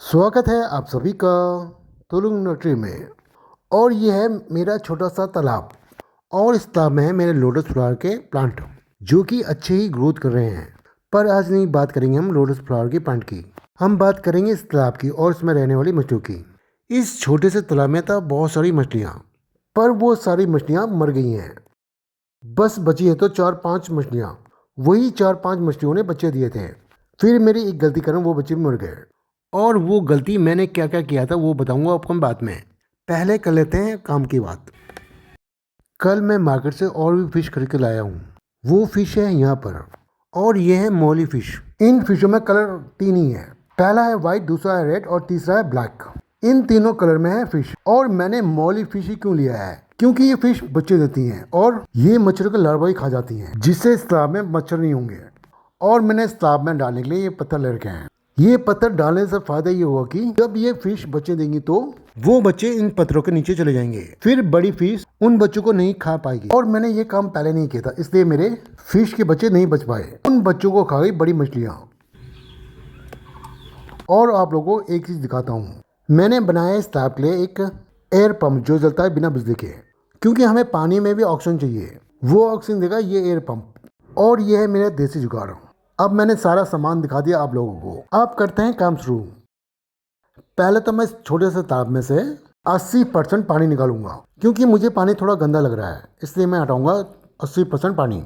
स्वागत है आप सभी का तुलुंग नर्सरी में। और ये है मेरा छोटा सा तालाब। और इस तालाब में है मेरे लोटस फ्लावर के प्लांट जो कि अच्छे ही ग्रोथ कर रहे हैं। पर आज नहीं बात करेंगे हम लोटस फ्लावर के प्लांट की, हम बात करेंगे इस तालाब की और इसमें रहने वाली मछलियों की। इस छोटे से तालाब में था बहुत सारी मछलियाँ, पर वो सारी मछलियाँ मर गई हैं। बस बची है तो 4-5 मछलियाँ। वही 4-5 मछलियों ने बच्चे दिए थे। फिर मेरी एक गलती कारण वो बच्चे मर गए। और वो गलती मैंने क्या क्या किया था वो बताऊंगा आपको बाद में। पहले कर लेते हैं काम की बात। कल मैं मार्केट से और भी फिश खरीद के लाया हूँ। वो फिश है यहाँ पर, और ये है मोली फिश। इन फिशों में कलर 3 ही है। पहला है वाइट, दूसरा है रेड और तीसरा है ब्लैक। इन तीनों कलर में है फिश। और मैंने मोली फिश ही क्यों लिया है, क्योंकि ये फिश बच्चे देती हैं और ये मच्छर के लार्वा ही खा जाती हैं, जिससे इस तालाब में मच्छर नहीं होंगे। और मैंने इस तालाब में डालने के लिए ये पत्थर ले रखे हैं। ये पत्थर डालने से फायदा ये होगा कि जब ये फिश बच्चे देंगी तो वो बच्चे इन पत्थरों के नीचे चले जाएंगे। फिर बड़ी फिश उन बच्चों को नहीं खा पाएगी। और मैंने ये काम पहले नहीं किया था, इसलिए मेरे फिश के बच्चे नहीं बच पाए। उन बच्चों को खा गई बड़ी मछलियाँ। और आप लोगों को एक चीज दिखाता हूँ। मैंने बनाया इस तालाब के लिए एक एयर पंप जो चलता है बिना बिजली के, क्योंकि हमें पानी में भी ऑक्सीजन चाहिए। वो ऑक्सीजन देगा ये एयर पंप। और ये है मेरा देसी जुगाड़। अब मैंने सारा सामान दिखा दिया आप लोगों को। अब करते हैं काम शुरू। पहले तो मैं इस छोटे से तालाब में से 80% पानी निकालूंगा, क्योंकि मुझे पानी थोड़ा गंदा लग रहा है, इसलिए मैं हटाऊंगा 80% पानी।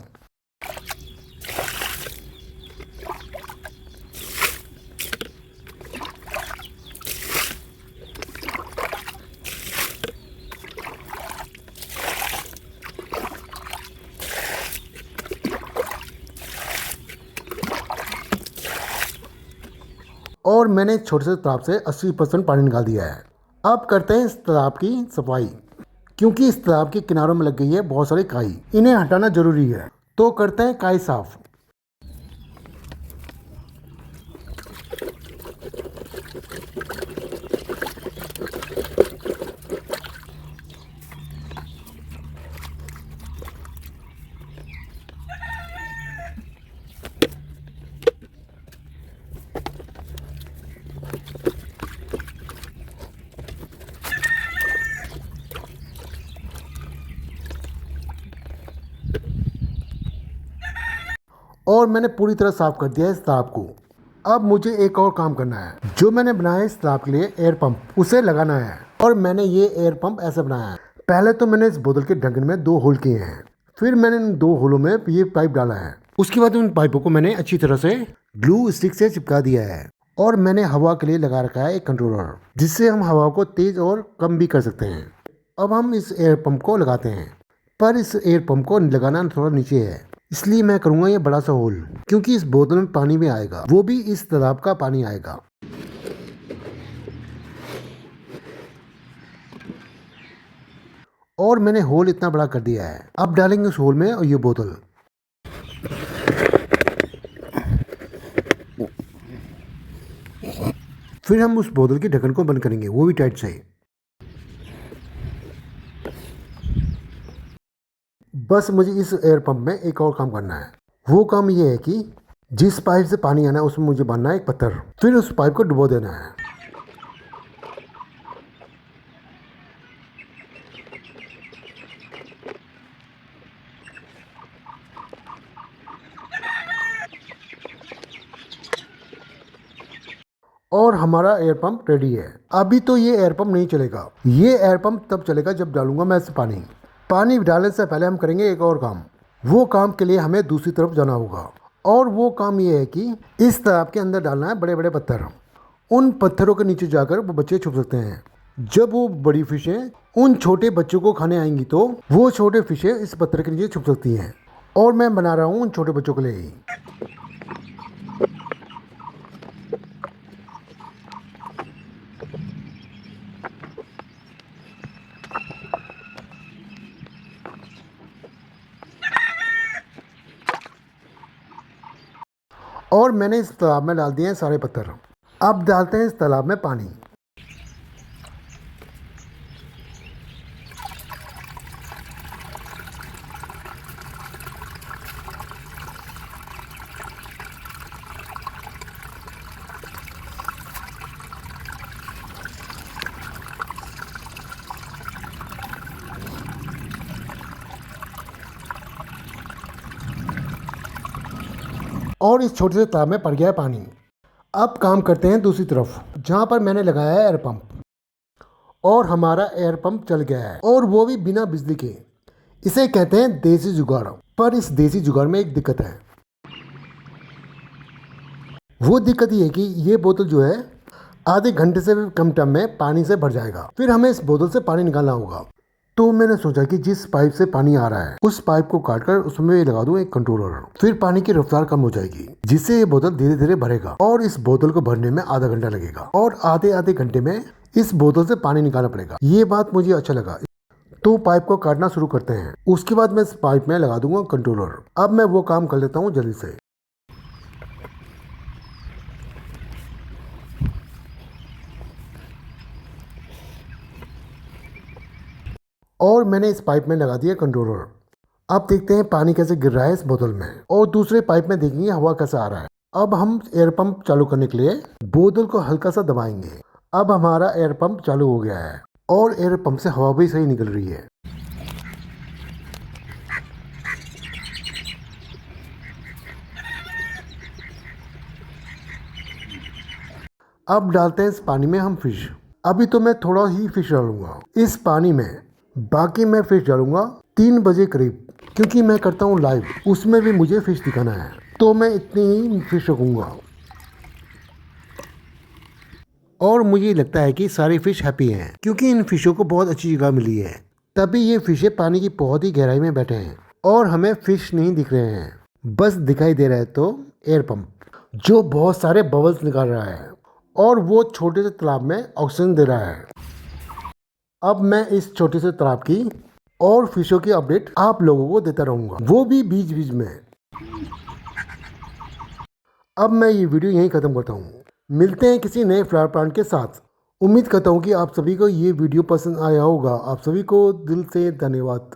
और मैंने इस छोटे से तालाब से 80% पानी निकाल दिया है। अब करते हैं इस तालाब की सफाई, क्योंकि इस तालाब के किनारों में लग गई है बहुत सारी काई। इन्हें हटाना जरूरी है, तो करते हैं काई साफ। और मैंने पूरी तरह साफ कर दिया है इस तालाब को। अब मुझे एक और काम करना है। जो मैंने बनाया है इस तालाब के लिए एयर पंप, उसे लगाना है। और मैंने ये एयर पंप ऐसे बनाया है। पहले तो मैंने इस बोतल के ढक्कन में 2 होल किए हैं। फिर मैंने इन 2 होलों में ये पाइप डाला है। उसके बाद उन पाइपों को मैंने अच्छी तरह से ग्लू स्टिक से चिपका दिया है। और मैंने हवा के लिए लगा रखा है एक कंट्रोलर, जिससे हम हवा को तेज और कम भी कर सकते हैं। अब हम इस एयर पंप को लगाते हैं, पर इस एयर पंप को लगाना थोड़ा नीचे है, इसलिए मैं करूँगा ये बड़ा सा होल, क्योंकि इस बोतल में पानी भी आएगा, वो भी इस तालाब का पानी आएगा। और मैंने होल इतना बड़ा कर दिया है। अब डालेंगे उस होल में और ये बोतल। फिर हम उस बोतल के ढक्कन को बंद करेंगे, वो भी टाइट से। बस मुझे इस एयर पंप में एक और काम करना है। वो काम ये है कि जिस पाइप से पानी आना है उसमें मुझे बांधना है एक पत्थर, फिर उस पाइप को डुबो देना है। और हमारा एयर पंप रेडी है। अभी तो ये एयर पंप नहीं चलेगा। ये एयर पंप तब चलेगा जब डालूंगा मैं इस पानी। पानी डालने से पहले हम करेंगे एक और काम। वो काम के लिए हमें दूसरी तरफ जाना होगा। और वो काम ये है कि इस तालाब के अंदर डालना है बड़े बड़े पत्थर। उन पत्थरों के नीचे जाकर वो बच्चे छुप सकते हैं। जब वो बड़ी फिशें उन छोटे बच्चों को खाने आएंगी तो वो छोटे फिशें इस पत्थर के नीचे छुप सकती हैं। और मैं बना रहा हूँ उन छोटे बच्चों के लिए ही। और मैंने इस तालाब में डाल दिए हैं सारे पत्थर। अब डालते हैं इस तालाब में पानी। और इस छोटे से तालाब में पड़ गया है पानी। अब काम करते हैं दूसरी तरफ, जहाँ पर मैंने लगाया है एयर पंप, और हमारा एयर पंप चल गया है, और वो भी बिना बिजली के। इसे कहते हैं देसी जुगाड़। पर इस देसी जुगाड़ में एक दिक्कत है। वो दिक्कत ये है कि ये बोतल जो है आधे घंटे से भी कम टाइम में पानी से भर जाएगा। फिर हमें इस बोतल से पानी निकालना होगा। तो मैंने सोचा कि जिस पाइप से पानी आ रहा है उस पाइप को काटकर उसमें लगा दूं एक कंट्रोलर। फिर पानी की रफ्तार कम हो जाएगी, जिससे ये बोतल धीरे धीरे भरेगा, और इस बोतल को भरने में आधा घंटा लगेगा, और आधे आधे घंटे में इस बोतल से पानी निकालना पड़ेगा। ये बात मुझे अच्छा लगा। तो पाइप को काटना शुरू करते हैं। उसके बाद मैं इस पाइप में लगा दूंगा कंट्रोलर। अब मैं वो काम कर लेता हूँ जल्दी से। और मैंने इस पाइप में लगा दिया कंट्रोलर। अब देखते हैं पानी कैसे गिर रहा है इस बोतल में, और दूसरे पाइप में देखेंगे हवा कैसा आ रहा है। अब हम एयर पंप चालू करने के लिए बोतल को हल्का सा दबाएंगे। अब हमारा एयर पंप चालू हो गया है, और एयर पंप से हवा भी सही निकल रही है। अब डालते हैं इस पानी में हम फिश। अभी तो मैं थोड़ा ही फिश डालूंगा इस पानी में, बाकी मैं फिश डालूंगा 3 बजे करीब, क्योंकि मैं करता हूँ लाइव, उसमें भी मुझे फिश दिखाना है। तो मैं इतनी ही फिश रखूँगा, और मुझे लगता है कि सारी फिश हैप्पी हैं, क्योंकि इन फिशों को बहुत अच्छी जगह मिली है। तभी ये फिशें पानी की बहुत ही गहराई में बैठे हैं, और हमें फिश नहीं दिख रहे हैं, बस दिखाई दे रहा है तो एयर पंप, जो बहुत सारे बबल्स निकाल रहा है, और वो छोटे से तालाब में ऑक्सीजन दे रहा है। अब मैं इस छोटे से तालाब की और फिशों की अपडेट आप लोगों को देता रहूँगा, वो भी बीच बीच में। अब मैं ये वीडियो यहीं ख़त्म करता हूँ। मिलते हैं किसी नए फ्लावर प्लांट के साथ। उम्मीद करता हूँ कि आप सभी को ये वीडियो पसंद आया होगा। आप सभी को दिल से धन्यवाद।